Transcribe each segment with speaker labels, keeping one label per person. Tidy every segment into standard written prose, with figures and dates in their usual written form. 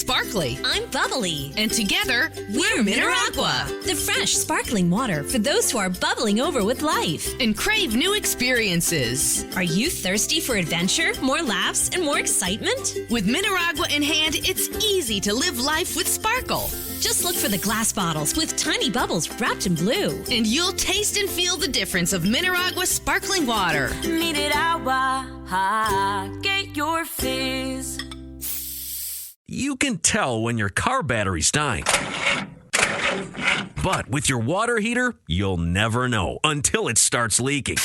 Speaker 1: sparkly.
Speaker 2: I'm bubbly.
Speaker 1: And together, we're Mineragua.
Speaker 2: The fresh, sparkling water for those who are bubbling over with life.
Speaker 1: And crave new experiences.
Speaker 2: Are you thirsty for adventure, more laughs, and more excitement?
Speaker 1: With Mineragua in hand, it's easy to live life with sparkle.
Speaker 2: Just look for the glass bottles with tiny bubbles wrapped in blue.
Speaker 1: And you'll taste and feel the difference of Mineragua sparkling water.
Speaker 3: Mineragua, get your fizz.
Speaker 4: You can tell when your car battery's dying. But with your water heater, you'll never know until it starts leaking.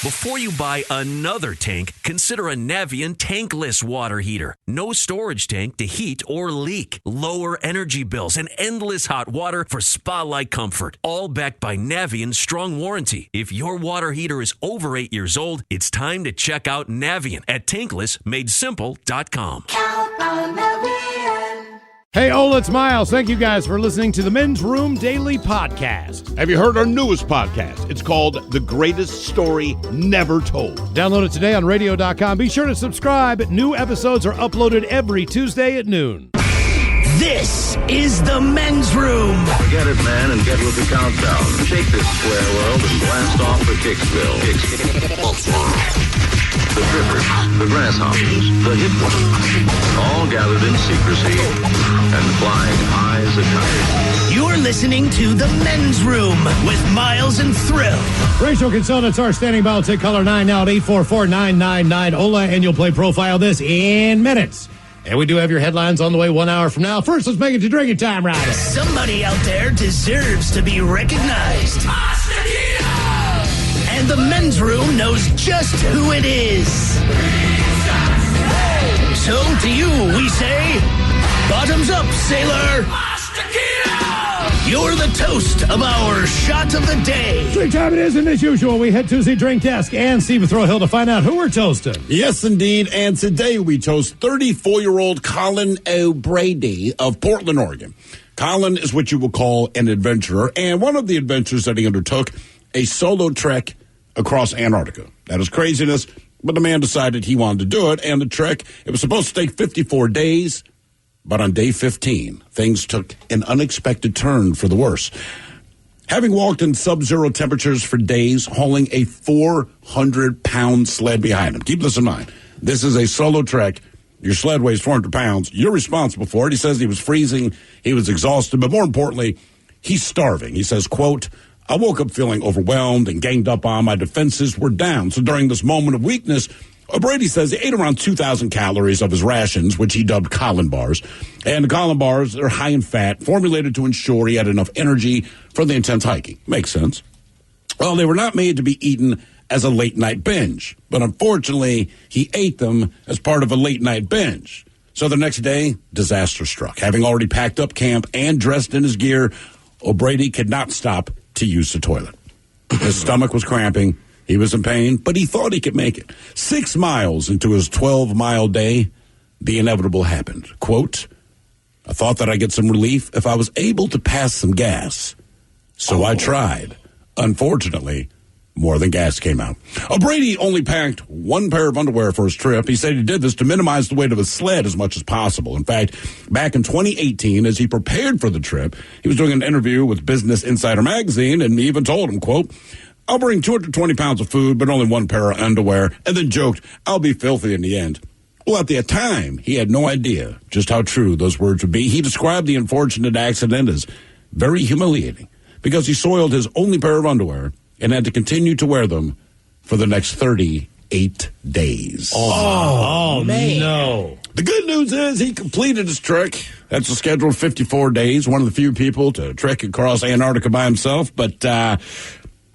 Speaker 4: Before you buy another tank, consider a Navien tankless water heater. No storage tank to heat or leak. Lower energy bills and endless hot water for spa-like comfort. All backed by Navien's strong warranty. If your water heater is over 8 years old, it's time to check out Navien at tanklessmadesimple.com.
Speaker 5: Count on Navien.
Speaker 6: Hey, Ola, it's Miles. Thank you guys for listening to the Men's Room Daily Podcast.
Speaker 7: Have you heard our newest podcast? It's called The Greatest Story Never Told.
Speaker 6: Download it today on radio.com. Be sure to subscribe. New episodes are uploaded every Tuesday at noon.
Speaker 8: This is the Men's Room.
Speaker 9: Forget it, man, and get with the countdown. Shake this square world and blast off for Kicksville. The trippers, the grasshoppers, the hip ones, all gathered in secrecy and flying high as a kite.
Speaker 8: You're listening to the Men's Room with Miles and Thrill.
Speaker 6: Racial consultants are standing by. I'll take caller 9 now at 844-999 Ola, and you'll play Profile This in minutes. And we do have your headlines on the way 1 hour from now. First, let's make it to drinking time, Ryder.
Speaker 8: Somebody out there deserves to be recognized. And the Men's Room knows just who it is. So to you, we say, bottoms up, sailor. You're the toast of our shot of the day.
Speaker 6: Drink time it is, and as usual, we head to the drink desk and Steve Throwhill to find out who we're toasting.
Speaker 7: Yes, indeed. And today we toast 34-year-old Colin O'Brady of Portland, Oregon. Colin is what you will call an adventurer, and one of the adventures that he undertook, a solo trek across Antarctica. That is craziness, but the man decided he wanted to do it, and the trek, it was supposed to take 54 days, but on day 15, things took an unexpected turn for the worse. Having walked in sub-zero temperatures for days, hauling a 400-pound sled behind him. Keep this in mind. This is a solo trek. Your sled weighs 400 pounds. You're responsible for it. He says he was freezing, he was exhausted, but more importantly, he's starving. He says, quote, I woke up feeling overwhelmed and ganged up on. My defenses were down. So during this moment of weakness, O'Brady says he ate around 2,000 calories of his rations, which he dubbed Colin bars. And the Colin bars are high in fat, formulated to ensure he had enough energy for the intense hiking. Makes sense. Well, they were not made to be eaten as a late-night binge. But unfortunately, he ate them as part of a late-night binge. So the next day, disaster struck. Having already packed up camp and dressed in his gear, O'Brady could not stop to use the toilet. His stomach was cramping. He was in pain, but he thought he could make it. 6 miles into his 12-mile day, the inevitable happened. Quote, I thought that I'd get some relief if I was able to pass some gas. So I tried. Unfortunately, more than gas came out. O'Brady only packed 1 pair of underwear for his trip. He said he did this to minimize the weight of his sled as much as possible. In fact, back in 2018, as he prepared for the trip, he was doing an interview with Business Insider magazine, and he even told him, quote, I'll bring 220 pounds of food, but only 1 pair of underwear, and then joked, I'll be filthy in the end. Well, at the time, he had no idea just how true those words would be. He described the unfortunate accident as very humiliating because he soiled his only pair of underwear and had to continue to wear them for the next 38 days.
Speaker 6: Oh man. No.
Speaker 7: The good news is he completed his trek. That's a scheduled 54 days, one of the few people to trek across Antarctica by himself, but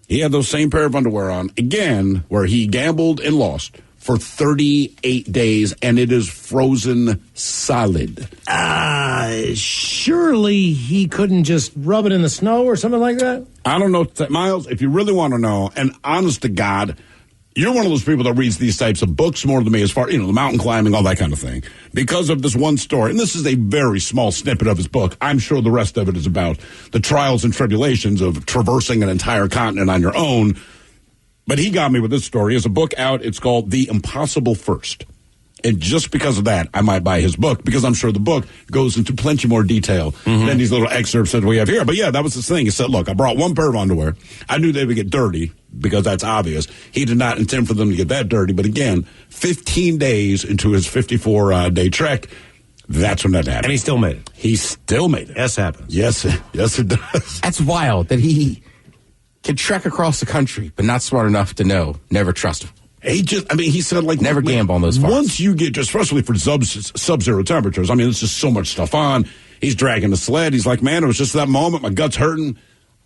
Speaker 7: he had those same pair of underwear on, again, where he gambled and lost for 38 days, and it is frozen solid.
Speaker 6: Surely he couldn't just rub it in the snow or something like that?
Speaker 7: I don't know, Miles, if you really want to know, and honest to God, you're one of those people that reads these types of books more than me as far, the mountain climbing, all that kind of thing, because of this one story. And this is a very small snippet of his book. I'm sure the rest of it is about the trials and tribulations of traversing an entire continent on your own. But he got me with this story. There's a book out. It's called The Impossible First. And just because of that, I might buy his book, because I'm sure the book goes into plenty more detail than these little excerpts that we have here. But yeah, that was his thing. He said, look, I brought one pair of underwear. I knew they would get dirty, because that's obvious. He did not intend for them to get that dirty. But again, 15 days into his 54-day trek, that's when that happened.
Speaker 6: And he still made it.
Speaker 7: He still made it.
Speaker 6: Yes, happens.
Speaker 7: Yes, yes, it does.
Speaker 10: That's wild that he can trek across the country, but not smart enough to know. Never trust him.
Speaker 7: He said, like,
Speaker 10: never gamble on those farms.
Speaker 7: Once you get, especially for sub-zero temperatures, I mean, there's just so much stuff on. He's dragging the sled. He's like, man, it was just that moment. My gut's hurting.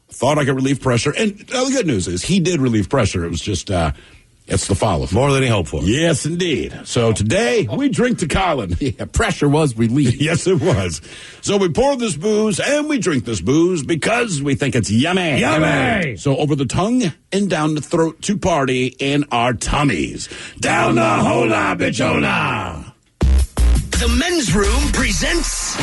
Speaker 7: Thought I could relieve pressure. And the good news is he did relieve pressure. It was just, it's the follow.
Speaker 6: More than he hoped for.
Speaker 7: Yes, indeed. So today, we drink to Colin.
Speaker 10: Yeah, pressure was relieved.
Speaker 7: Yes, it was. So we pour this booze and we drink this booze because we think it's yummy.
Speaker 6: Yummy!
Speaker 7: So over the tongue and down the throat to party in our tummies. Down the hola, bichola.
Speaker 8: The Men's Room presents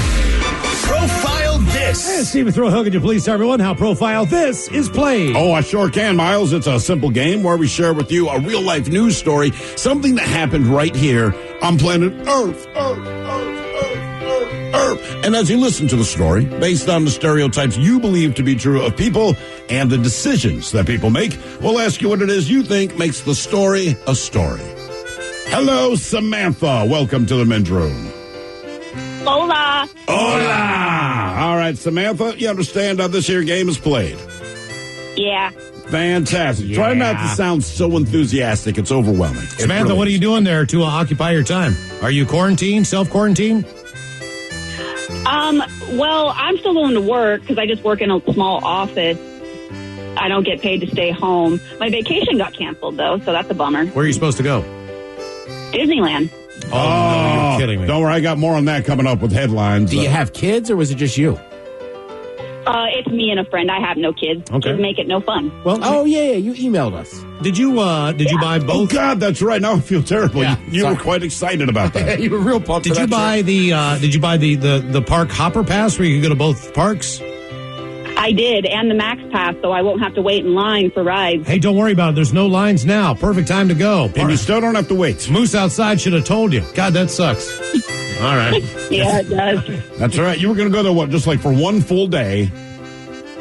Speaker 8: Profile This.
Speaker 6: Hey, Stephen, throw a hook at you, please, tell everyone how Profile This is played.
Speaker 7: Oh, I sure can, Miles. It's a simple game where we share with you a real-life news story, something that happened right here on planet Earth. And as you listen to the story, based on the stereotypes you believe to be true of people and the decisions that people make, we'll ask you what it is you think makes the story a story. Hello, Samantha. Welcome to the Men's Room.
Speaker 11: Hola.
Speaker 7: Hola. All right, Samantha, you understand how this here game is played?
Speaker 11: Yeah.
Speaker 7: Fantastic.
Speaker 6: Yeah.
Speaker 7: Try not to sound so enthusiastic. It's overwhelming.
Speaker 6: Samantha, what are you doing there to occupy your time? Are you quarantined, self-quarantined?
Speaker 11: Well, I'm still going to work because I just work in a small office. I don't get paid to stay home. My vacation got canceled, though, so that's a bummer.
Speaker 6: Where are you supposed to go?
Speaker 11: Disneyland.
Speaker 6: Oh, no, you're kidding me.
Speaker 7: Don't worry, I got more on that coming up with headlines.
Speaker 10: Do you have kids, or was it just you?
Speaker 11: It's me and a friend. I have no kids.
Speaker 6: Okay.
Speaker 11: Just make it no fun.
Speaker 6: Well,
Speaker 10: Oh, yeah, you emailed us.
Speaker 6: did you buy
Speaker 7: Oh,
Speaker 6: both?
Speaker 7: God, that's right. Now I feel terrible.
Speaker 10: Yeah,
Speaker 7: you
Speaker 10: sorry.
Speaker 7: were quite excited about that.
Speaker 10: You were real pumped.
Speaker 6: Did you buy the park hopper pass where you could go to both parks?
Speaker 11: I did, and the Max Pass, so I won't have to wait in line for rides.
Speaker 6: Hey, don't worry about it. There's no lines now. Perfect time to go.
Speaker 7: And you still don't have to wait.
Speaker 6: Moose outside should have told you. God, that sucks. All right.
Speaker 11: Yeah, it does.
Speaker 7: That's right. You were going to go there, just like for one full day?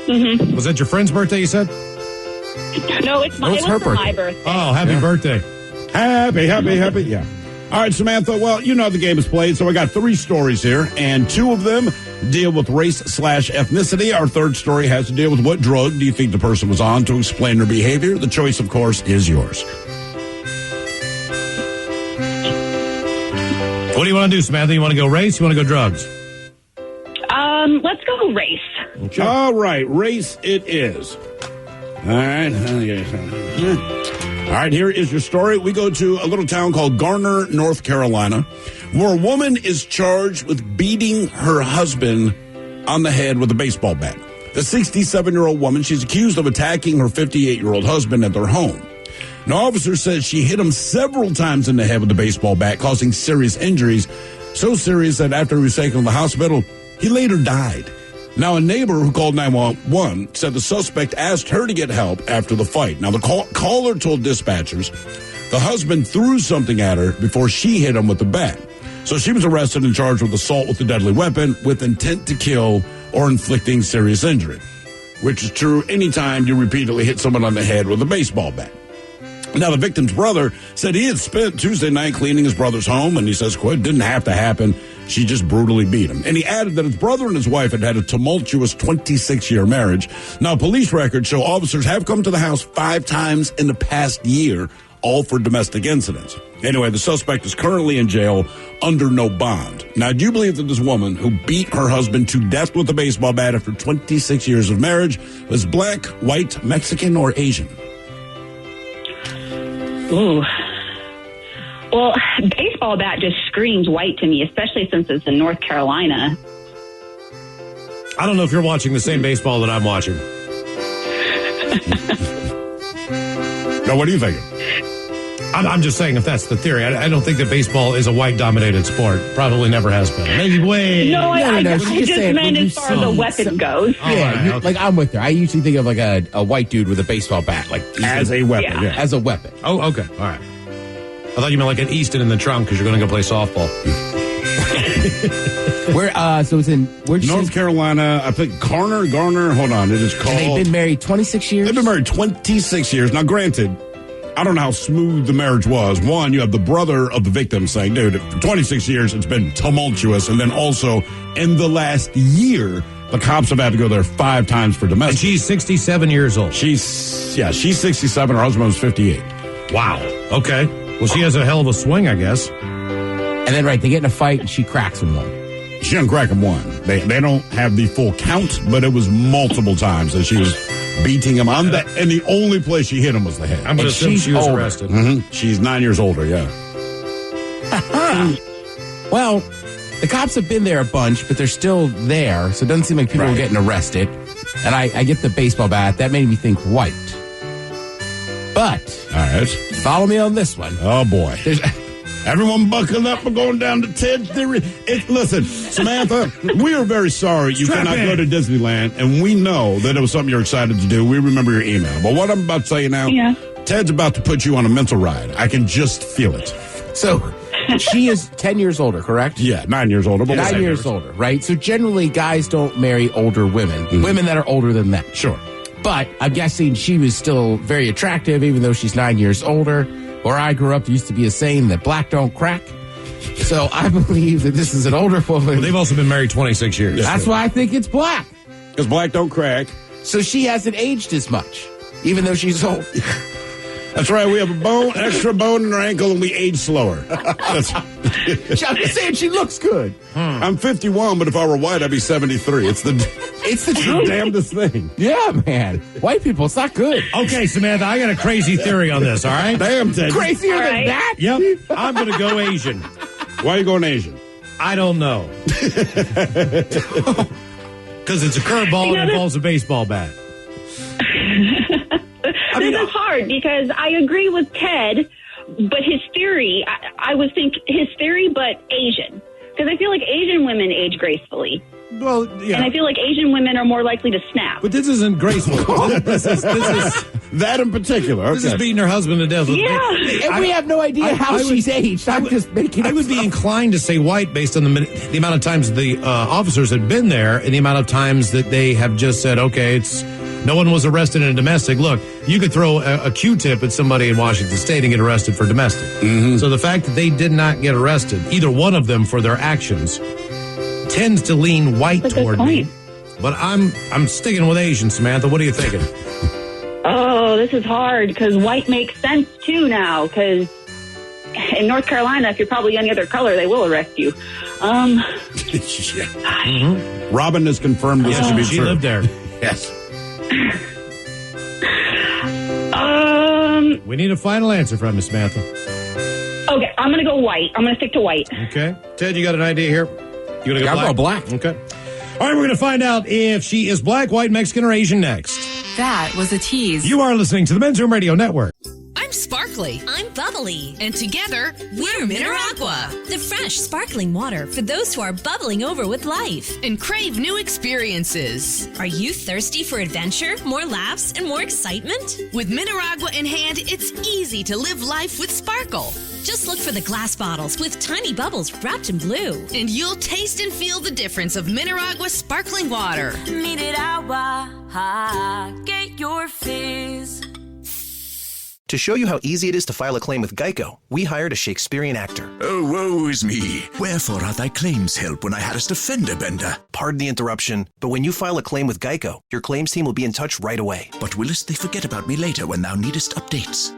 Speaker 11: Mm-hmm.
Speaker 6: Was that your friend's birthday, you said?
Speaker 11: No, it was
Speaker 10: her
Speaker 11: for my
Speaker 10: birthday.
Speaker 11: birthday.
Speaker 6: Oh, happy birthday.
Speaker 7: Happy. Yeah. All right, Samantha. Well, you know how the game is played, so I got 3 stories here, and 2 of them deal with race/ethnicity. Our third story has to deal with what drug do you think the person was on to explain their behavior. The choice, of course, is yours.
Speaker 6: What do you want to do, Samantha? You want to go race? You want to go drugs?
Speaker 11: Let's go race.
Speaker 6: Okay.
Speaker 7: All right, race it is. All right. All right, here is your story. We go to a little town called Garner, North Carolina, where a woman is charged with beating her husband on the head with a baseball bat. The 67-year-old woman, she's accused of attacking her 58-year-old husband at their home. An officer says she hit him several times in the head with the baseball bat, causing serious injuries, so serious that after he was taken to the hospital, he later died. Now, a neighbor who called 911 said the suspect asked her to get help after the fight. Now, the caller told dispatchers the husband threw something at her before she hit him with the bat. So she was arrested and charged with assault with a deadly weapon with intent to kill or inflicting serious injury, which is true anytime you repeatedly hit someone on the head with a baseball bat. Now, the victim's brother said he had spent Tuesday night cleaning his brother's home, and he says, quote, it didn't have to happen. She just brutally beat him. And he added that his brother and his wife had a tumultuous 26-year marriage. Now, police records show officers have come to the house 5 times in the past year, all for domestic incidents. Anyway, the suspect is currently in jail under no bond. Now, do you believe that this woman who beat her husband to death with a baseball bat after 26 years of marriage was black, white, Mexican, or Asian?
Speaker 11: Ooh. Well, baseball bat just screams white to me, especially since it's in North Carolina.
Speaker 6: I don't know if you're watching the same baseball that I'm watching.
Speaker 7: Now, what are you thinking?
Speaker 6: I'm just saying if that's the theory. I don't think that baseball is a white-dominated sport. Probably never has been. Maybe way...
Speaker 11: No, I just
Speaker 10: saying,
Speaker 11: meant as far as the weapon goes.
Speaker 10: Yeah,
Speaker 6: right, okay.
Speaker 10: like I'm with her. I usually think of like a white dude with a baseball bat, like
Speaker 7: As a weapon, yeah.
Speaker 10: as a weapon.
Speaker 6: Oh, okay. All right. I thought you meant like an Easton in the trunk because you're going to go play softball.
Speaker 10: So it's in
Speaker 7: North Carolina. I think Garner. Hold on. It is called.
Speaker 10: And they've been married 26 years?
Speaker 7: They've been married 26 years. Now, granted, I don't know how smooth the marriage was. One, you have the brother of the victim saying, dude, for 26 years, it's been tumultuous. And then also, in the last year, the cops have had to go there 5 times for domestic.
Speaker 6: And she's 67 years old.
Speaker 7: She's 67. Her husband was 58.
Speaker 6: Wow. Okay. Well, she has a hell of a swing, I guess.
Speaker 10: And then, they get in a fight and she cracks him one.
Speaker 7: She didn't crack him one. They don't have the full count, but it was multiple times that she was beating him on that, and the only place she hit him was the head.
Speaker 6: I'm going to assume she was arrested.
Speaker 7: Mm-hmm. She's 9 years older, yeah.
Speaker 10: Well, the cops have been there a bunch, but they're still there, so it doesn't seem like people are getting arrested. And I get the baseball bat. That made me think white. But,
Speaker 7: all right,
Speaker 10: follow me on this one.
Speaker 7: Oh, boy. Everyone buckle up. We're going down to Ted's Theory. Listen, Samantha, we are very sorry you cannot go to Disneyland, and we know that it was something you're excited to do. We remember your email. But what I'm about to say now, Ted's about to put you on a mental ride. I can just feel it.
Speaker 10: So, she is 10 years older, correct?
Speaker 7: Yeah, 9 years older. But
Speaker 10: 9 years older, right? So generally, guys don't marry older women, women that are older than them.
Speaker 7: Sure.
Speaker 10: But I'm guessing she was still very attractive, even though she's 9 years older. Where I grew up, there used to be a saying that black don't crack. So I believe that this is an older woman.
Speaker 6: Well, they've also been married 26 years.
Speaker 10: That's why I think it's black.
Speaker 7: Because black don't crack.
Speaker 10: So she hasn't aged as much, even though she's old.
Speaker 7: That's right. We have a extra bone in her ankle, and we age slower. I'm
Speaker 10: just saying she looks good.
Speaker 7: I'm 51, but if I were white, I'd be 73. It's the truth. Damnedest thing.
Speaker 10: Yeah, man. White people, it's not good.
Speaker 6: Okay, Samantha, I got a crazy theory on this, all right?
Speaker 7: Damn, Ted.
Speaker 10: Crazier than that?
Speaker 6: Yep. I'm going to go Asian.
Speaker 7: Why are you going Asian?
Speaker 6: I don't know. Because it's a curveball and involves a baseball bat.
Speaker 11: This is hard because I agree with Ted, but his theory, I would think his theory, but Asian. Because I feel like Asian women age gracefully.
Speaker 6: Well, yeah.
Speaker 11: And I feel like Asian women are more likely to snap.
Speaker 6: But this isn't graceful. this is
Speaker 7: that in particular. Okay.
Speaker 6: This is beating her husband to death.
Speaker 11: Yeah.
Speaker 10: And we have no idea how she's aged. I'm just making
Speaker 6: I would be inclined to say white based on the amount of times the officers had been there and the amount of times that they have just said, okay, no one was arrested in a domestic. Look, you could throw a Q-tip at somebody in Washington State and get arrested for domestic. Mm-hmm. So the fact that they did not get arrested, either one of them for their actions, tends to lean white toward me. But I'm sticking with Asian, Samantha. What are you thinking?
Speaker 11: Oh, this is hard because white makes sense too now. Because in North Carolina, if you're probably any other color, they will arrest you.
Speaker 7: Mm-hmm. Robin has confirmed this to be true.
Speaker 6: She lived there.
Speaker 7: Yes.
Speaker 6: We need a final answer from Miss Samantha.
Speaker 11: Okay, I'm going to go white. I'm going to stick to white.
Speaker 6: Okay. Ted, you got an idea here? You going to go black? Okay. All right, we're going to find out if she is black, white, Mexican, or Asian next.
Speaker 12: That was a tease.
Speaker 6: You are listening to the Men's Room Radio Network.
Speaker 1: I'm sparkly.
Speaker 2: I'm bubbly.
Speaker 1: And together, we're Mineragua.
Speaker 2: The fresh, sparkling water for those who are bubbling over with life
Speaker 1: and crave new experiences.
Speaker 2: Are you thirsty for adventure, more laughs, and more excitement?
Speaker 1: With Mineragua in hand, it's easy to live life with sparkle.
Speaker 2: Just look for the glass bottles with tiny bubbles wrapped in blue.
Speaker 1: And you'll taste and feel the difference of Mineragua sparkling water.
Speaker 3: Mineragua, get your fizz.
Speaker 13: To show you how easy it is to file a claim with Geico, we hired a Shakespearean actor.
Speaker 14: Oh, woe is me. Wherefore art thy claims help when I hadst a fender bender?
Speaker 13: Pardon the interruption, but when you file a claim with Geico, your claims team will be in touch right away.
Speaker 14: But willest they forget about me later when thou needest updates?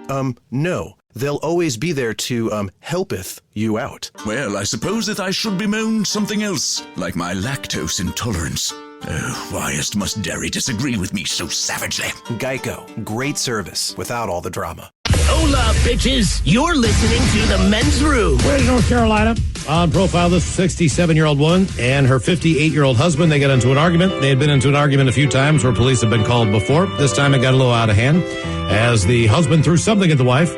Speaker 13: No. They'll always be there to, helpeth you out.
Speaker 14: Well, I suppose that I should bemoan something else, like my lactose intolerance. Oh, whyest must dairy disagree with me so savagely?
Speaker 13: Geico. Great service without all the drama.
Speaker 8: Hola, bitches. You're listening to the Men's Room.
Speaker 6: We're in North Carolina. On profile, this 67-year-old woman and her 58-year-old husband, they got into an argument. They had been into an argument a few times where police have been called before. This time it got a little out of hand as the husband threw something at the wife.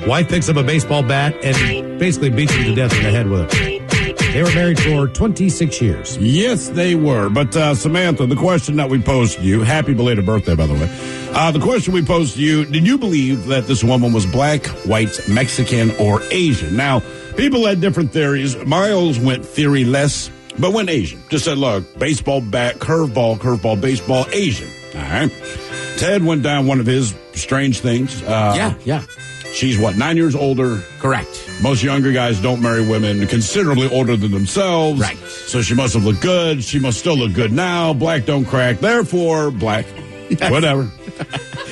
Speaker 6: Wife picks up a baseball bat and basically beats him to death in the head with it. They were married for 26 years.
Speaker 7: Yes, they were. But, Samantha, the question that we posed to you, happy belated birthday, by the way. The question we posed to you, did you believe that this woman was black, white, Mexican, or Asian? Now, people had different theories. Miles went theory-less, but went Asian. Just said, look, baseball bat, curveball, baseball, Asian. All right. Ted went down one of his strange things.
Speaker 10: Yeah.
Speaker 7: She's, 9 years older?
Speaker 10: Correct.
Speaker 7: Most younger guys don't marry women considerably older than themselves.
Speaker 10: Right.
Speaker 7: So she must have looked good. She must still look good now. Black don't crack. Therefore, black. Yes. Whatever.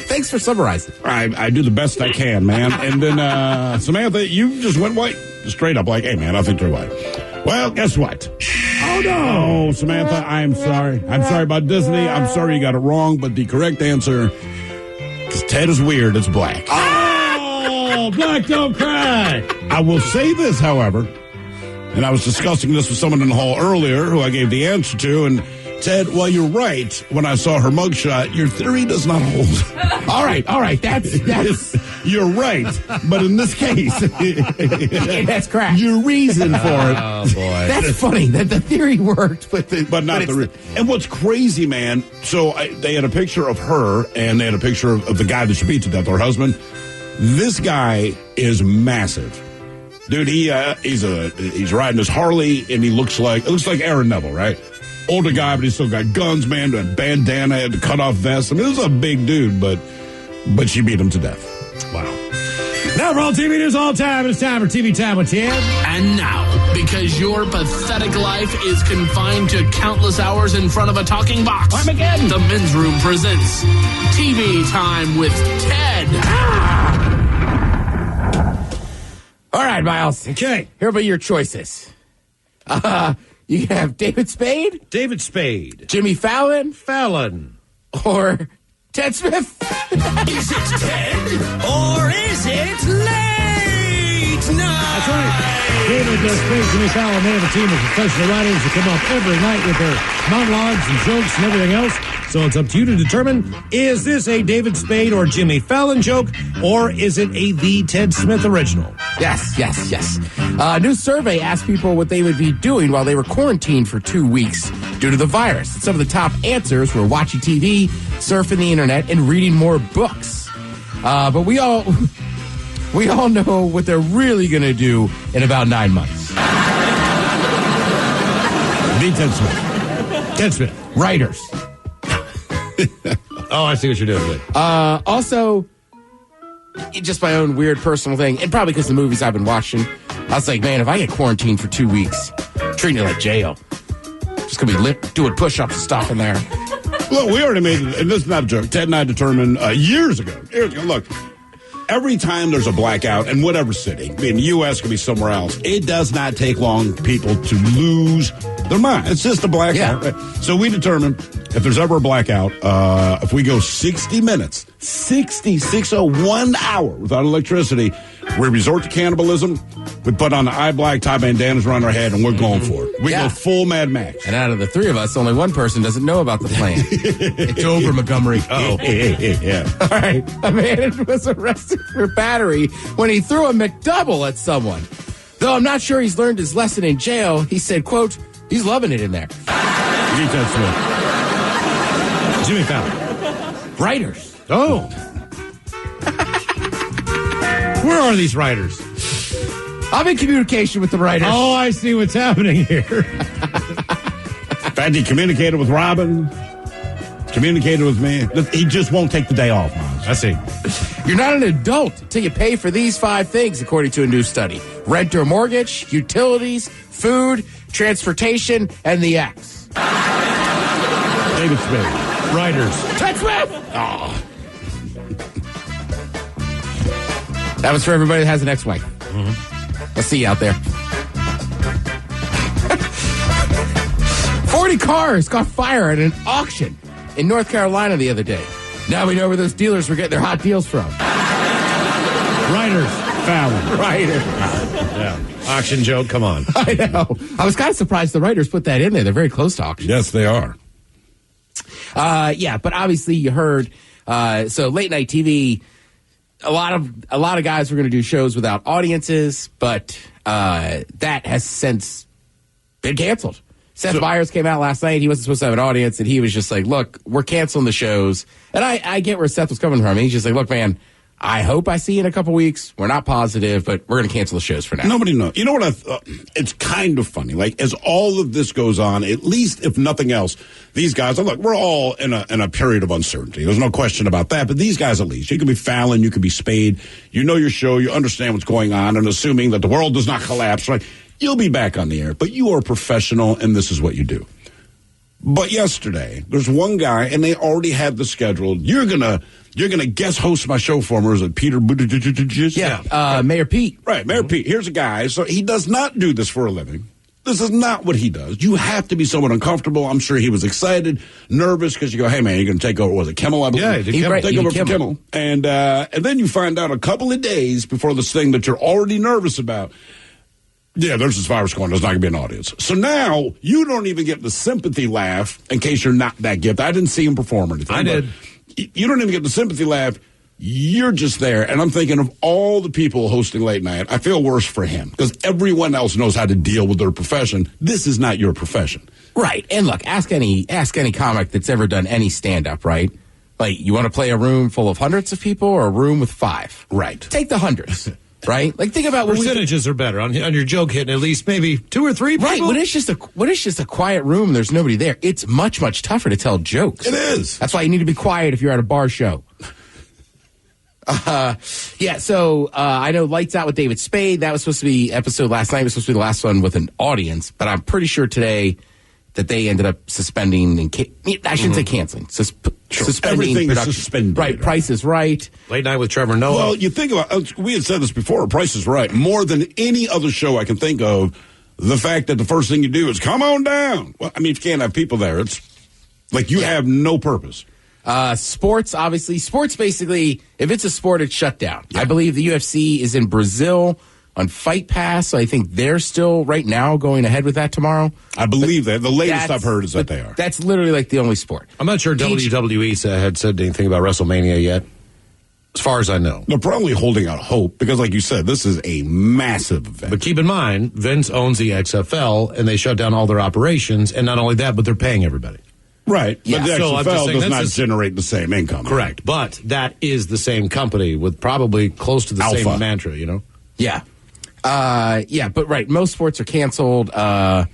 Speaker 10: Thanks for summarizing.
Speaker 7: I do the best I can, man. And then, Samantha, you just went white. Straight up like, hey, man, I think they're white. Well, guess what? Oh, no. Samantha, I'm sorry. I'm sorry about Disney. I'm sorry you got it wrong. But the correct answer, because Ted is weird, it's black.
Speaker 6: Oh, black don't cry.
Speaker 7: I will say this, however, and I was discussing this with someone in the hall earlier who I gave the answer to, and Ted, well, you're right. When I saw her mugshot, your theory does not hold.
Speaker 10: All right. That's
Speaker 7: you're right. But in this case,
Speaker 10: that's correct.
Speaker 7: Your reason for it.
Speaker 10: Oh, boy. That's funny that the theory worked, but
Speaker 7: not the And what's crazy, man, so they had a picture of her, and they had a picture of the guy that she beat to death, her husband. This guy is massive. Dude, he's riding his Harley, and it looks like Aaron Neville, right? Older guy, but he's still got guns, man, that bandana, had the cut-off vest. I mean, this is a big dude, but she beat him to death.
Speaker 6: Wow. Now for all TV news all time, it's time for TV Time with Ted.
Speaker 8: And now, because your pathetic life is confined to countless hours in front of a talking box,
Speaker 10: Armageddon.
Speaker 8: The Men's Room presents TV Time with Ted.
Speaker 10: All right, Miles.
Speaker 6: Okay.
Speaker 10: Here are your choices. You have David Spade, Jimmy Fallon, or Ted Smith.
Speaker 8: Is it Ted or is it late night?
Speaker 6: That's right. David Spade, Jimmy Fallon, they have a team of professional writers who come up every night with their monologues and jokes and everything else. So it's up to you to determine, is this a David Spade or Jimmy Fallon joke, or is it a The Ted Smith original?
Speaker 10: Yes. A new survey asked people what they would be doing while they were quarantined for 2 weeks due to the virus. Some of the top answers were watching TV, surfing the internet, and reading more books. But we all know what they're really going to do in about 9 months.
Speaker 6: The Ted Smith. Ted Smith.
Speaker 10: Writers.
Speaker 6: Oh, I see what you're doing.
Speaker 10: Also, just my own weird personal thing, and probably because the movies I've been watching, I was like, man, if I get quarantined for 2 weeks, I'm treating it like jail. Just going to be doing push-ups and stuff in there.
Speaker 7: Look, we already made it, and this is not a joke. Ted and I determined years ago, look, every time there's a blackout in whatever city, be in the U.S., could be somewhere else, it does not take long for people to lose their mind. It's just a blackout. Yeah. So we determined if there's ever a blackout, if we go 60 minutes, 1 hour without electricity, we resort to cannibalism. We put on the eye black, tie bandanas around our head, and we're going for it. We go full Mad Max.
Speaker 10: And out of the three of us, only one person doesn't know about the plan. It's over, Montgomery.
Speaker 7: Oh. Yeah.
Speaker 10: All right. A man was arrested for battery when he threw a McDouble at someone. Though I'm not sure he's learned his lesson in jail, he said, quote, he's loving it in there.
Speaker 6: Jimmy Fallon.
Speaker 10: Writers.
Speaker 6: Oh. Where are these writers?
Speaker 10: I'm in communication with the writers.
Speaker 6: Oh, I see what's happening here.
Speaker 7: In fact, he communicated with Robin. Communicated with me. He just won't take the day off, Miles.
Speaker 6: I see.
Speaker 10: You're not an adult until you pay for these 5 things, according to a new study. Rent or mortgage, utilities, food, transportation, and the X.
Speaker 7: David Spade.
Speaker 6: Writers.
Speaker 10: Ted Smith! Oh. That was for everybody that has an ex-wife. Mm-hmm. I'll see you out there. 40 cars caught fire at an auction in North Carolina the other day. Now we know where those dealers were getting their hot deals from.
Speaker 6: Writers. Fallon.
Speaker 10: Writers.
Speaker 6: Yeah. Auction joke, come on.
Speaker 10: I know. I was kind of surprised the writers put that in there. They're very close to auction.
Speaker 7: Yes, they are.
Speaker 10: Yeah, but obviously you heard, so late night TV, a lot of guys were going to do shows without audiences, but that has since been canceled. Seth Meyers came out last night. He wasn't supposed to have an audience, and he was just like, look, we're canceling the shows. And I get where Seth was coming from. He's just like, look, man, I hope I see you in a couple weeks. We're not positive, but we're going to cancel the shows for now.
Speaker 7: Nobody knows. You know what? It's kind of funny. Like, as all of this goes on, at least if nothing else, these guys, look, we're all in a period of uncertainty. There's no question about that. But these guys, at least, you could be Fallon, you could be Spade. You know your show, you understand what's going on, and assuming that the world does not collapse, right? You'll be back on the air, but you are a professional, and this is what you do. But yesterday, there's one guy, and they already had the schedule. You're gonna guest host my show for me. Is it Peter Buttigieg?
Speaker 10: Yeah, Mayor Pete.
Speaker 7: Right, Mayor Pete. Here's a guy. So he does not do this for a living. This is not what he does. You have to be somewhat uncomfortable. I'm sure he was excited, nervous, because you go, hey, man, you're going to take over, was it Kimmel, I believe?
Speaker 6: Yeah, he did
Speaker 7: take over for Kimmel. And then you find out a couple of days before this thing that you're already nervous about, yeah, there's this virus going. There's not going to be an audience. So now you don't even get the sympathy laugh in case you're not that gifted. I didn't see him perform or anything.
Speaker 6: I did.
Speaker 7: You don't even get the sympathy laugh. You're just there. And I'm thinking of all the people hosting late night. I feel worse for him because everyone else knows how to deal with their profession. This is not your profession.
Speaker 10: Right. And look, ask any comic that's ever done any stand-up, right? Like, you want to play a room full of hundreds of people or a room with 5?
Speaker 7: Right.
Speaker 10: Take the hundreds. Right? Like, think about
Speaker 6: percentages are better on your joke hitting at least maybe 2 or 3 people.
Speaker 10: Right. When it's just a quiet room, there's nobody there. It's much, much tougher to tell jokes.
Speaker 7: It is.
Speaker 10: That's why you need to be quiet if you're at a bar show. So I know Lights Out with David Spade. That was supposed to be episode last night. It was supposed to be the last one with an audience, but I'm pretty sure today that they ended up suspending and I shouldn't say canceling. Suspending
Speaker 7: everything
Speaker 10: production.
Speaker 7: is suspended.
Speaker 10: Right. Price is Right.
Speaker 6: Late Night with Trevor Noah.
Speaker 7: Well, you think about, we had said this before, Price is Right. More than any other show I can think of, the fact that the first thing you do is come on down. Well, I mean, if you can't have people there, it's like you have no purpose.
Speaker 10: Sports, obviously. Sports, basically, if it's a sport, it's shut down. Yeah. I believe the UFC is in Brazil on Fight Pass, so I think they're still right now going ahead with that tomorrow.
Speaker 7: I believe that. The latest I've heard is that they are.
Speaker 10: That's literally like the only sport.
Speaker 6: I'm not sure WWE had said anything about WrestleMania yet, as far as I know.
Speaker 7: They're probably holding out hope because, like you said, this is a massive event.
Speaker 6: But keep in mind, Vince owns the XFL, and they shut down all their operations, and not only that, but they're paying everybody.
Speaker 7: Right.
Speaker 10: Yeah.
Speaker 7: But the
Speaker 6: So
Speaker 7: XFL does not generate the same income.
Speaker 6: Correct. But that is the same company with probably close to the same mantra, you know?
Speaker 10: Yeah. But right, most sports are canceled. I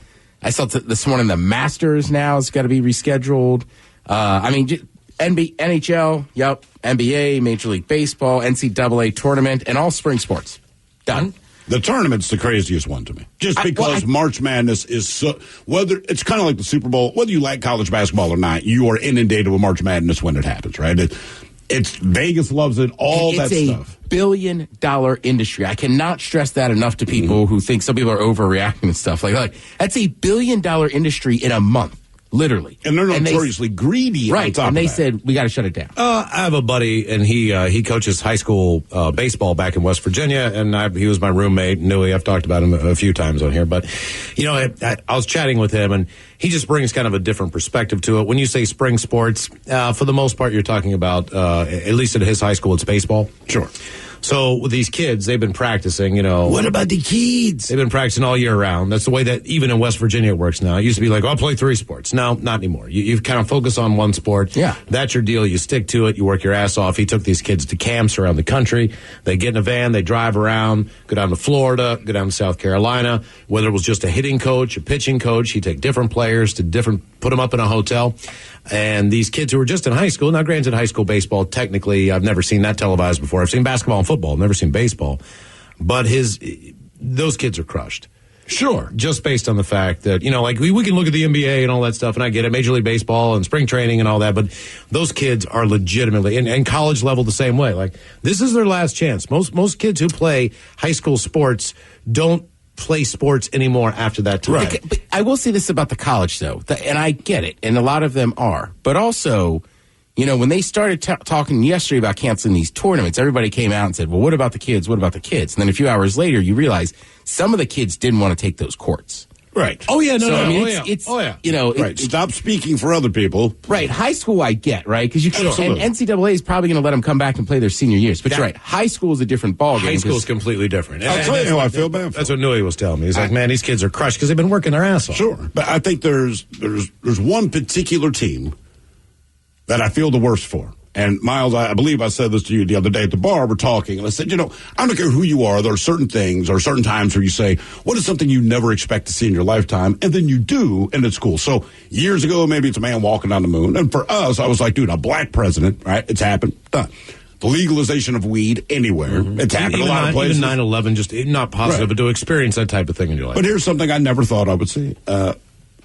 Speaker 10: saw this morning the Masters now has got to be rescheduled. NHL, yep, NBA, Major League Baseball, NCAA tournament, and all spring sports. Done.
Speaker 7: The tournament's the craziest one to me. Just because March Madness is so, whether it's kind of like the Super Bowl, whether you like college basketball or not, you are inundated with March Madness when it happens, right? It's Vegas loves it, all that stuff.
Speaker 10: It's a $1 billion industry. I cannot stress that enough to people who think some people are overreacting and stuff. Like that's a $1 billion industry in a month. Literally.
Speaker 7: And they're notoriously greedy.
Speaker 10: Right.
Speaker 7: On top
Speaker 10: and they
Speaker 7: of that.
Speaker 10: said, we got to shut it down.
Speaker 6: I have a buddy, and he coaches high school baseball back in West Virginia, and he was my roommate. I've talked about him a few times on here. But, I was chatting with him, and he just brings kind of a different perspective to it. When you say spring sports, for the most part, you're talking about, at least at his high school, it's baseball.
Speaker 7: Sure.
Speaker 6: So with these kids, they've been practicing,
Speaker 10: What about the kids?
Speaker 6: They've been practicing all year round. That's the way that even in West Virginia it works now. It used to be like, I'll play 3 sports. No, not anymore. You kind of focus on one sport.
Speaker 10: Yeah.
Speaker 6: That's your deal. You stick to it. You work your ass off. He took these kids to camps around the country. They get in a van. They drive around, go down to Florida, go down to South Carolina. Whether it was just a hitting coach, a pitching coach, he'd take different players to put them up in a hotel. And these kids who were just in high school, now granted high school baseball, technically, I've never seen that televised before. I've seen basketball and football. I've never seen baseball. But those kids are crushed.
Speaker 7: Sure.
Speaker 6: Just based on the fact that, we can look at the NBA and all that stuff, and I get it, Major League Baseball and spring training and all that, but those kids are legitimately, and college level the same way. Like, this is their last chance. Most kids who play high school sports don't play sports anymore after that time.
Speaker 10: Right. But I will say this about the college, though, and I get it, and a lot of them are. But also, when they started talking yesterday about canceling these tournaments, everybody came out and said, well, what about the kids? What about the kids? And then a few hours later, you realize some of the kids didn't want to take those courts.
Speaker 6: Right. Oh, yeah, no,
Speaker 10: So,
Speaker 6: no,
Speaker 10: I mean,
Speaker 6: oh, yeah.
Speaker 10: you know,
Speaker 7: Right. Stop speaking for other people.
Speaker 10: Right. High school, I get, right? Because you can, and NCAA is probably going to let them come back and play their senior years. But you're right. High school is a different ballgame.
Speaker 6: High school is completely different.
Speaker 7: I'll tell you how I feel bad for
Speaker 6: That's what Nui was telling me. He's like, man, these kids are crushed because they've been working their ass off.
Speaker 7: Sure. But I think there's one particular team that I feel the worst for. And Miles, I believe I said this to you the other day at the bar. We're talking, and I said, I don't care who you are. There are certain things or certain times where you say, what is something you never expect to see in your lifetime? And then you do, and it's cool. So years ago, maybe it's a man walking on the moon. And for us, I was like, dude, a black president, right? It's happened. Done. The legalization of weed anywhere. Mm-hmm. It's happened a lot of places.
Speaker 6: Even 9/11, just not positive,
Speaker 7: right.
Speaker 6: But to experience that type of thing in your life.
Speaker 7: But here's something I never thought I would see.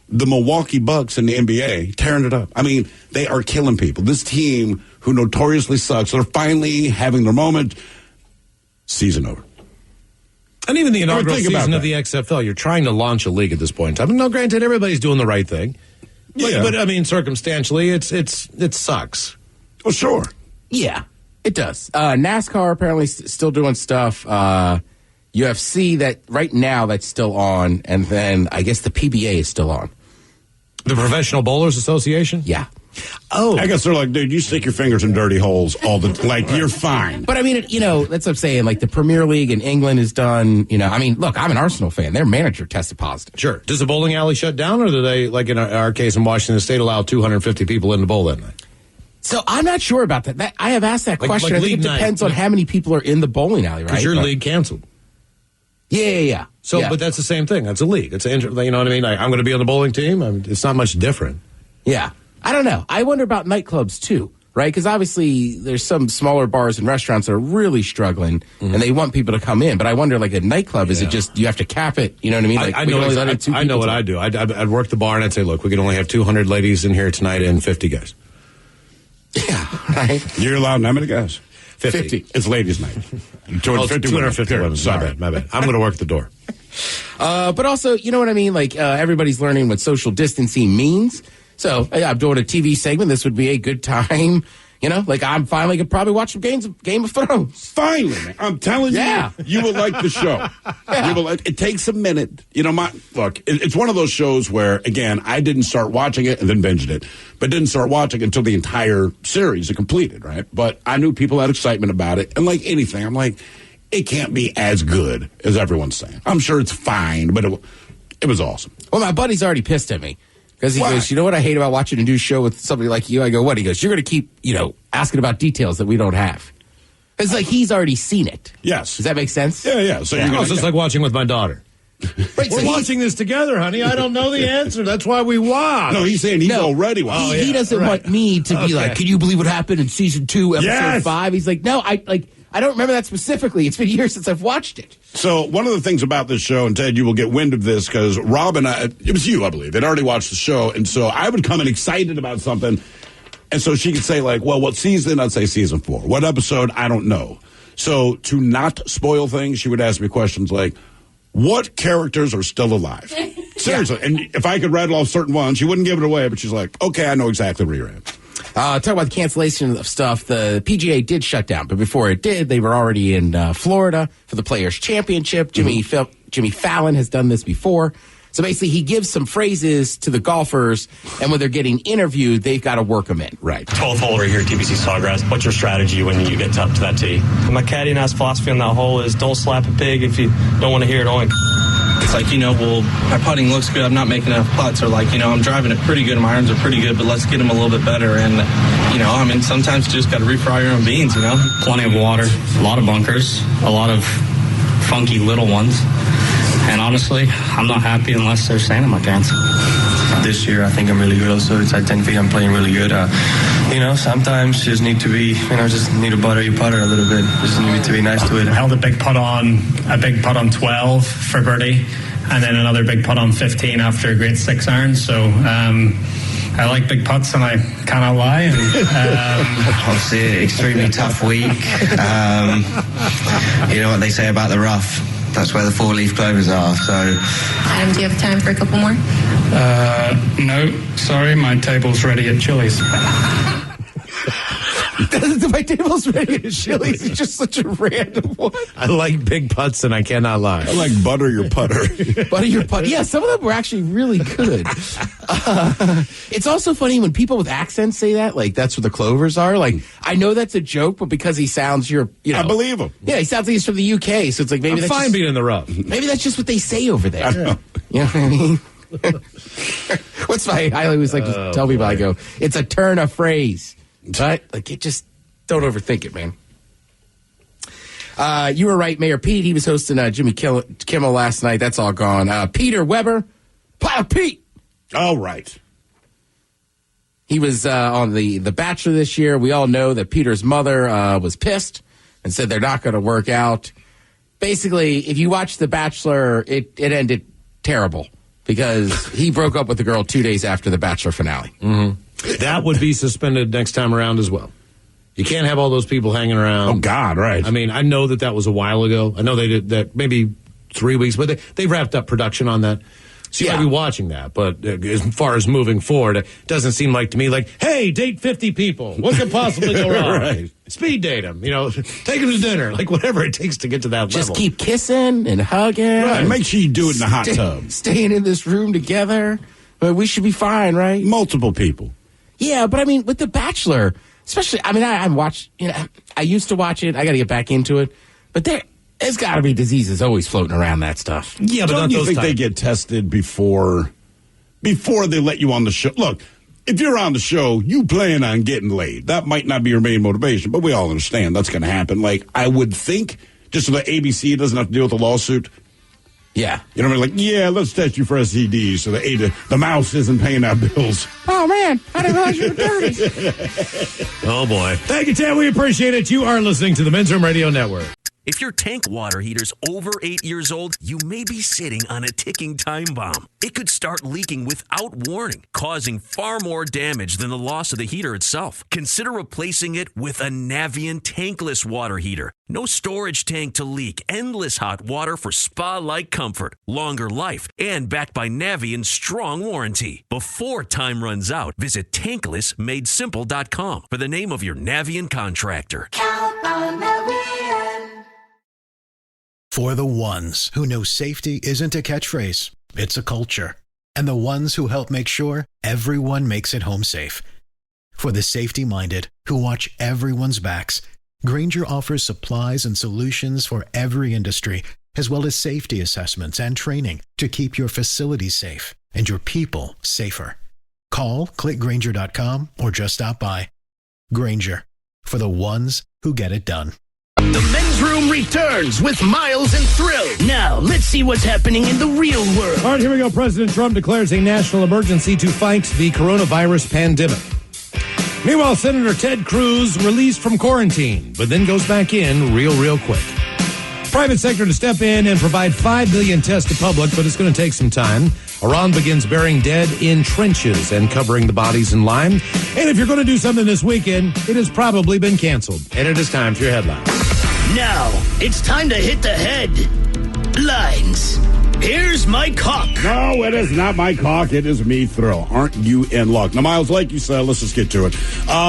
Speaker 7: The Milwaukee Bucks in the NBA tearing it up. I mean, they are killing people. This team who notoriously sucks, they're finally having their moment. Season over.
Speaker 6: And even the inaugural season of the XFL, you're trying to launch a league at this point in time. No, granted, everybody's doing the right thing. But I mean, circumstantially, it sucks.
Speaker 7: Well, sure.
Speaker 10: Yeah, it does. NASCAR apparently still doing stuff. UFC, that right now that's still on, and then I guess the PBA is still on.
Speaker 6: The Professional Bowlers Association?
Speaker 10: Yeah.
Speaker 7: Oh. I guess they're like, dude, you stick your fingers in dirty holes all the like, you're fine.
Speaker 10: But I mean, that's what I'm saying. Like the Premier League in England is done. I mean, look, I'm an Arsenal fan. Their manager tested positive.
Speaker 6: Sure. Does the bowling alley shut down, or do they, like in our case in Washington State, allow 250 people in the bowl that night?
Speaker 10: So I'm not sure about that. I have asked that question. I think it depends on how many people are in the bowling alley, right?
Speaker 6: Because your league canceled.
Speaker 10: Yeah.
Speaker 6: So, but that's the same thing. That's a league. It's you know what I mean? Like, I'm going to be on the bowling team. It's not much different.
Speaker 10: Yeah. I don't know. I wonder about nightclubs too, right? Because obviously there's some smaller bars and restaurants that are really struggling, and they want people to come in. But I wonder, like a nightclub, is it just you have to cap it? You know what I mean? Like
Speaker 6: I know what I do. I'd work the bar and I'd say, look, we can only have 200 ladies in here tonight and 50 guys.
Speaker 10: Yeah, right.
Speaker 7: You're allowed how many guys?
Speaker 10: 50.
Speaker 7: It's ladies' night.
Speaker 6: 250 women. Sorry. My bad. I'm going to work the door.
Speaker 10: But also, you know what I mean? Like everybody's learning what social distancing means. So I'm doing a TV segment. This would be a good time. Like I'm finally could probably watch some Game of Thrones.
Speaker 7: Finally, man. I'm telling you, you will like the show. Yeah. It takes a minute. It's one of those shows where, again, I didn't start watching it and then binged it, but didn't start watching it until the entire series is completed, right? But I knew people had excitement about it. And like anything, I'm like, it can't be as good as everyone's saying. I'm sure it's fine, but it was awesome.
Speaker 10: Well, my buddy's already pissed at me. Because he goes, you know what I hate about watching a new show with somebody like you? I go, what? He goes, you're going to keep, asking about details that we don't have. It's like he's already seen it.
Speaker 7: Yes.
Speaker 10: Does that make sense?
Speaker 7: Yeah. So
Speaker 6: it's just like watching with my daughter.
Speaker 10: Right,
Speaker 6: We're watching this together, honey. I don't know the answer. That's why we watch.
Speaker 7: No, he's saying he's already watching.
Speaker 10: He doesn't want me to be like, can you believe what happened in season 2, episode 5? He's like, no, I don't remember that specifically. It's been years since I've watched it.
Speaker 7: So one of the things about this show, and Ted, you will get wind of this, because Rob and I, it was you, I believe, had already watched the show, and so I would come in excited about something, and so she could say, like, well, what season? I'd say season 4. What episode? I don't know. So to not spoil things, she would ask me questions like, what characters are still alive? Seriously. And if I could rattle off certain ones, she wouldn't give it away, but she's like, okay, I know exactly where you're at.
Speaker 10: Talk about the cancellation of stuff. The PGA did shut down, but before it did, they were already in Florida for the Players' Championship. Jimmy Fallon has done this before. So basically, he gives some phrases to the golfers, and when they're getting interviewed, they've got to work them in. Right.
Speaker 15: 12th hole right here at TPC Sawgrass. What's your strategy when you get up to that tee? My caddy and I's philosophy on that hole is don't slap a pig if you don't want to hear it oink. It's like, my putting looks good. I'm not making enough putts. Or I'm driving it pretty good. My irons are pretty good, but let's get them a little bit better. And, sometimes you just got to refry your own beans, Plenty of water, a lot of bunkers, a lot of funky little ones. And honestly, I'm not happy unless there's sand in my pants. This year, I think I'm really good also. It's at 10 feet, I'm playing really good. Sometimes you just need to be, just need to butter your putter a little bit. Just need to be nice to it. I held a big putt on 12 for birdie, and then another big putt on 15 after a great 6 iron. So I like big putts, and I cannot lie. Obviously, extremely tough week. You know what they say about the rough. That's where the 4-leaf clovers are, so...
Speaker 16: do you have time for a couple more?
Speaker 15: No, sorry, my table's ready at Chili's.
Speaker 10: My table's ready at Chili's. It's just such a random one.
Speaker 6: I like big putts, and I cannot lie.
Speaker 7: I like butter your putter.
Speaker 10: Butter your putter. Yeah, some of them were actually really good. It's also funny when people with accents say that, like that's what the Clovers are. Like, I know that's a joke, but because he sounds I
Speaker 7: believe him.
Speaker 10: Yeah, he sounds like he's from the UK, so it's like maybe
Speaker 6: I'm
Speaker 10: that's
Speaker 6: fine being in the rough.
Speaker 10: Maybe that's just what they say over there.
Speaker 7: I know.
Speaker 10: You know what I mean? I always like to tell people, I go, it's a turn of phrase. But like, don't overthink it, man. You were right, Mayor Pete. He was hosting Jimmy Kimmel last night. That's all gone. Peter Weber, Pete.
Speaker 7: All right.
Speaker 10: He was on the Bachelor this year. We all know that Peter's mother was pissed and said they're not going to work out. Basically, if you watch The Bachelor, it ended terrible because he broke up with the girl 2 days after the Bachelor finale.
Speaker 6: Mm-hmm. That would be suspended next time around as well. You can't have all those people hanging around.
Speaker 7: Oh, God, right.
Speaker 6: I mean, I know that was a while ago. I know they did that maybe 3 weeks, but they wrapped up production on that. So you might be watching that. But as far as moving forward, it doesn't seem like to me like, hey, date 50 people. What could possibly go wrong?
Speaker 7: Right.
Speaker 6: Speed date them. Take them to dinner. Like whatever it takes to get to that level.
Speaker 10: Just keep kissing and hugging.
Speaker 7: Right. And make sure you do it in the hot tub.
Speaker 10: Staying in this room together. But we should be fine, right?
Speaker 7: Multiple people.
Speaker 10: Yeah, but I mean, with The Bachelor, especially, I mean, I watched, I used to watch it. I got to get back into it. But there's got to be diseases always floating around that stuff.
Speaker 6: Yeah, but
Speaker 7: don't you think they get tested before they let you on the show? Look, if you're on the show, you plan on getting laid. That might not be your main motivation, but we all understand that's going to happen. Like, I would think, just so that ABC doesn't have to deal with a lawsuit.
Speaker 10: Yeah.
Speaker 7: You know what I mean? Like, yeah, let's test you for STDs so the mouse isn't paying our bills.
Speaker 10: Oh, man. I didn't realize you were dirty.
Speaker 6: Oh, boy. Thank you, Ted. We appreciate it. You are listening to the Men's Room Radio Network.
Speaker 4: If your tank water heater's over 8 years old, you may be sitting on a ticking time bomb. It could start leaking without warning, causing far more damage than the loss of the heater itself. Consider replacing it with a Navien tankless water heater. No storage tank to leak, endless hot water for spa-like comfort, longer life, and backed by Navien's strong warranty. Before time runs out, visit tanklessmadesimple.com for the name of your Navien contractor.
Speaker 5: Count on Navien.
Speaker 17: For the ones who know safety isn't a catchphrase, it's a culture. And the ones who help make sure everyone makes it home safe. For the safety-minded who watch everyone's backs, Grainger offers supplies and solutions for every industry, as well as safety assessments and training to keep your facilities safe and your people safer. Call, click Grainger.com, or just stop by. Grainger, for the ones who get it done.
Speaker 18: The Men's Room returns with Miles and Thrill. Now, let's see what's happening in the real world.
Speaker 6: All right, here we go. President Trump declares a national emergency to fight the coronavirus pandemic. Meanwhile, Senator Ted Cruz released from quarantine, but then goes back in real quick. Private sector to step in and provide 5 billion tests to public, but it's going to take some time. Iran begins burying dead in trenches and covering the bodies in lime. And if you're going to do something this weekend, it has probably been canceled. And it is time for your headlines.
Speaker 18: Now, it's time to hit the headlines. Here's my cock.
Speaker 7: No, it is not my cock. It is me, Thrill. Aren't you in luck? Now, Miles, like you said, let's just get to it.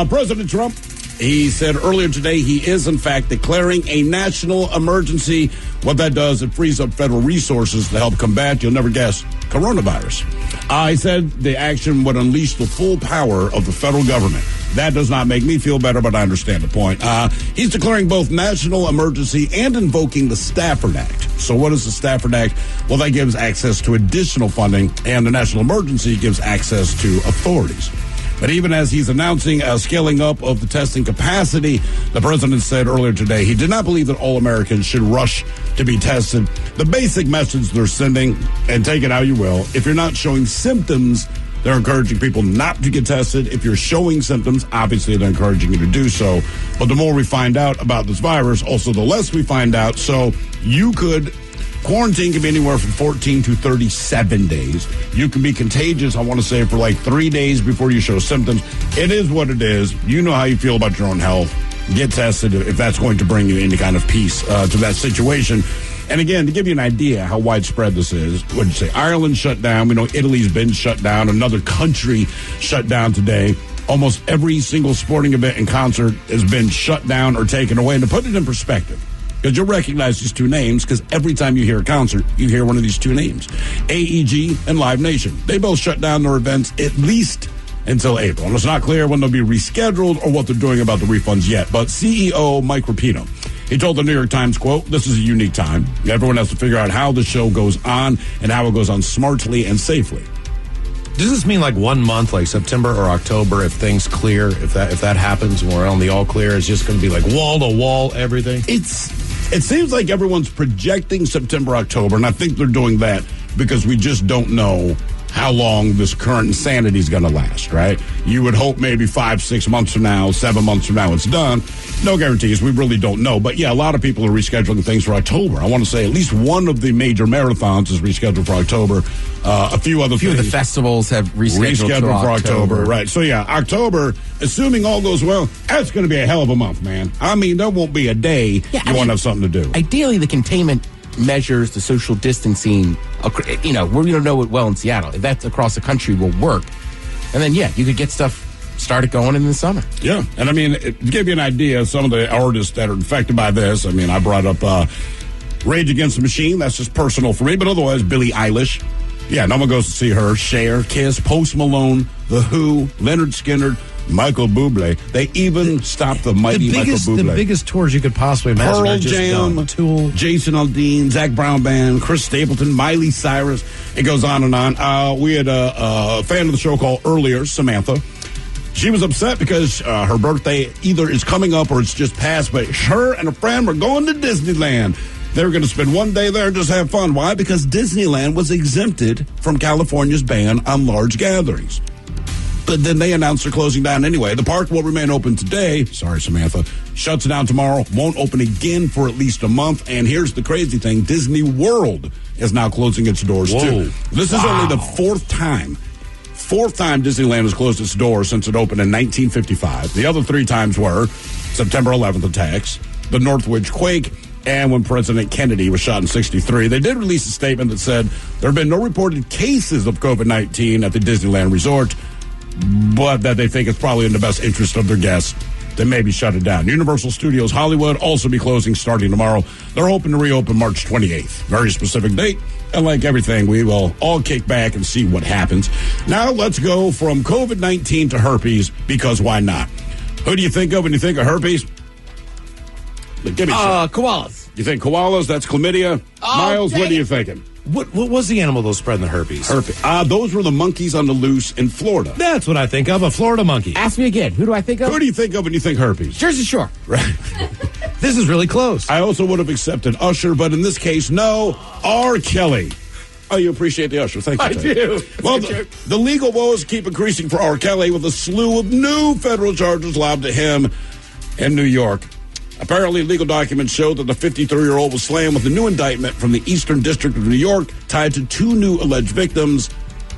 Speaker 7: President Trump, he said earlier today he is, in fact, declaring a national emergency. What that does, it frees up federal resources to help combat, you'll never guess, coronavirus. He said the action would unleash the full power of the federal government. That does not make me feel better, but I understand the point. He's declaring both national emergency and invoking the Stafford Act. So what is the Stafford Act? Well, that gives access to additional funding, and the national emergency gives access to authorities. But even as he's announcing a scaling up of the testing capacity, the president said earlier today he did not believe that all Americans should rush to be tested. The basic message they're sending, and take it how you will, if you're not showing symptoms, they're encouraging people not to get tested. If you're showing symptoms, obviously they're encouraging you to do so. But the more we find out about this virus, also the less we find out. So quarantine can be anywhere from 14 to 37 days. You can be contagious, I want to say, for like 3 days before you show symptoms. It is what it is. You know how you feel about your own health. Get tested if that's going to bring you any kind of peace to that situation. And again, to give you an idea how widespread this is, what did you say? Ireland shut down. We know Italy's been shut down. Another country shut down today. almost every single sporting event and concert has been shut down or taken away. And to put it in perspective, because you'll recognize these two names, because every time you hear a concert, you hear one of these two names, AEG and Live Nation. They both shut down their events at least until April. And it's not clear when they'll be rescheduled or what they're doing about the refunds yet. But CEO Mike Rapino, he told the New York Times, quote, "This is a unique time. Everyone has to figure out how the show goes on and how it goes on smartly and safely."
Speaker 6: Does this mean like 1 month, like September or October, if things clear, if that happens and we're on the all clear, it's just going to be like wall to wall everything?
Speaker 7: It seems like everyone's projecting September, October, and I think they're doing that because we just don't know how long this current insanity is going to last, right? You would hope maybe 5, 6 months from now, 7 months from now it's done. No guarantees. We really don't know. But yeah, a lot of people are rescheduling things for October. I want to say at least one of the major marathons is rescheduled for October. A few of the festivals have rescheduled for October. Right. So yeah, October, assuming all goes well, that's going to be a hell of a month, man. I mean, there won't be a day you won't have something to do.
Speaker 10: Ideally, the containment measures, the social distancing, we don't know it well in Seattle. If that's across the country, will work. And then, yeah, you could get stuff started going in the summer.
Speaker 7: Yeah. And I mean, to give you an idea of some of the artists that are affected by this, I mean, I brought up Rage Against the Machine. That's just personal for me. But otherwise, Billie Eilish. Yeah, no one goes to see her. Cher, Kiss, Post Malone, The Who, Leonard Skinner, Michael Bublé. They even stopped the mighty Michael Bublé.
Speaker 6: The biggest tours you could possibly imagine.
Speaker 7: Pearl Jam, Tool, Jason Aldean, Zac Brown Band, Chris Stapleton, Miley Cyrus. It goes on and on. We had a fan of the show called earlier, Samantha. She was upset because her birthday either is coming up or it's just passed, but her and a friend were going to Disneyland. They were going to spend one day there and just have fun. Why? Because Disneyland was exempted from California's ban on large gatherings. But then they announced they're closing down anyway. The park will remain open today. Sorry, Samantha. Shuts down tomorrow. Won't open again for at least a month. And here's the crazy thing. Disney World is now closing its doors, too. This is only the fourth time Disneyland has closed its doors since it opened in 1955. The other 3 times were September 11th attacks, the Northridge quake, and when President Kennedy was shot in 1963. They did release a statement that said there have been no reported cases of COVID-19 at the Disneyland resort, but that they think it's probably in the best interest of their guests to maybe shut it down. Universal Studios Hollywood also be closing starting tomorrow. They're hoping to reopen March 28th. Very specific date. And like everything, we will all kick back and see what happens. Now let's go from COVID-19 to herpes, because why not? Who do you think of when you think of herpes? Give me some.
Speaker 10: Koalas.
Speaker 7: You think koalas? That's chlamydia. Miles, what are you thinking?
Speaker 6: What was the animal that was spreading the herpes?
Speaker 7: Those were the monkeys on the loose in Florida.
Speaker 6: That's what I think of, a Florida monkey.
Speaker 10: Ask me again. Who do I think of?
Speaker 7: Who do you think of when you think herpes?
Speaker 10: Jersey Shore.
Speaker 7: Right.
Speaker 6: This is really close.
Speaker 7: I also would have accepted Usher, but in this case, no, R. Kelly. Oh, you appreciate the Usher. Thank you.
Speaker 10: I do.
Speaker 7: Well, the legal woes keep increasing for R. Kelly with a slew of new federal charges lobbed at him in New York. Apparently, legal documents show that the 53-year-old was slammed with a new indictment from the Eastern District of New York tied to 2 new alleged victims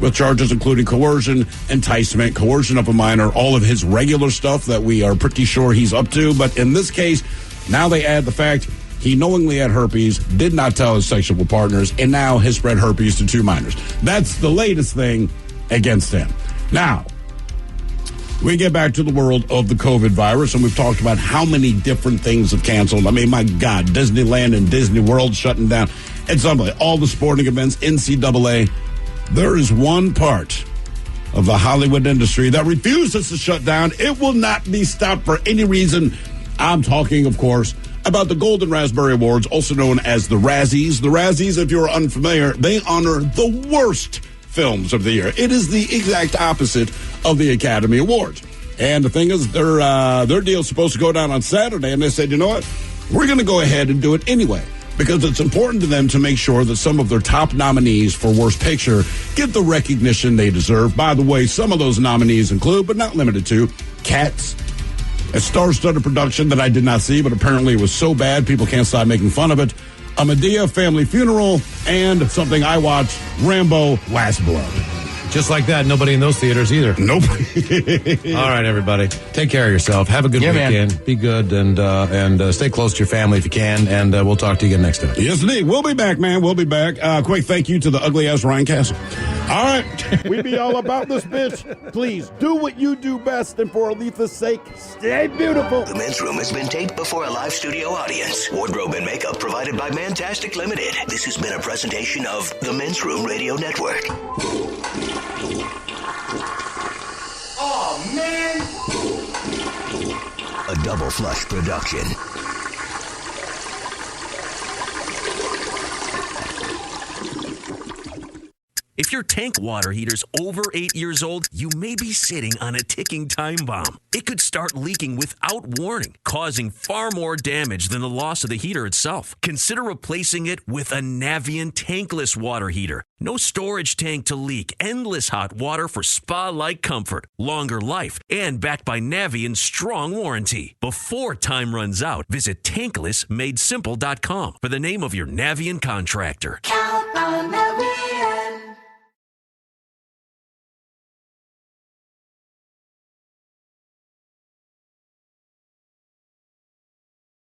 Speaker 7: with charges including coercion, enticement, coercion of a minor, all of his regular stuff that we are pretty sure he's up to. But in this case, now they add the fact he knowingly had herpes, did not tell his sexual partners, and now has spread herpes to 2 minors. That's the latest thing against him. Now, we get back to the world of the COVID virus, and we've talked about how many different things have canceled. I mean, my God, Disneyland and Disney World shutting down. It's unbelievable. All the sporting events, NCAA. There is one part of the Hollywood industry that refuses to shut down. It will not be stopped for any reason. I'm talking, of course, about the Golden Raspberry Awards, also known as the Razzies. The Razzies, if you're unfamiliar, they honor the worst films of the year. It is the exact opposite of the Academy Awards. And the thing is, their deal's supposed to go down on Saturday, and they said, you know what? We're going to go ahead and do it anyway, because it's important to them to make sure that some of their top nominees for Worst Picture get the recognition they deserve. By the way, some of those nominees include, but not limited to, Cats, a star-studded production that I did not see, but apparently it was so bad people can't stop making fun of it, a Medea Family Funeral, and something I watched, Rambo: Last Blood.
Speaker 6: Just like that, nobody in those theaters either.
Speaker 7: Nope.
Speaker 6: All right, everybody. Take care of yourself. Have a good weekend. Man. Be good and stay close to your family if you can. And we'll talk to you again next time.
Speaker 7: Yes, indeed. We'll be back, man. We'll be back. Quick thank you to the ugly-ass Ryan Castle. All right.
Speaker 19: We be all about this bitch. Please do what you do best, and for Aletha's sake, stay beautiful.
Speaker 20: The Men's Room has been taped before a live studio audience. Wardrobe and makeup provided by Mantastic Limited. This has been a presentation of the Men's Room Radio Network.
Speaker 18: Oh, man.
Speaker 20: A Double Flush production.
Speaker 4: If your tank water heater's over 8 years old, you may be sitting on a ticking time bomb. It could start leaking without warning, causing far more damage than the loss of the heater itself. Consider replacing it with a Navien tankless water heater. No storage tank to leak, endless hot water for spa-like comfort, longer life, and backed by Navien's strong warranty. Before time runs out, visit tanklessmadesimple.com for the name of your Navien contractor.
Speaker 5: Count on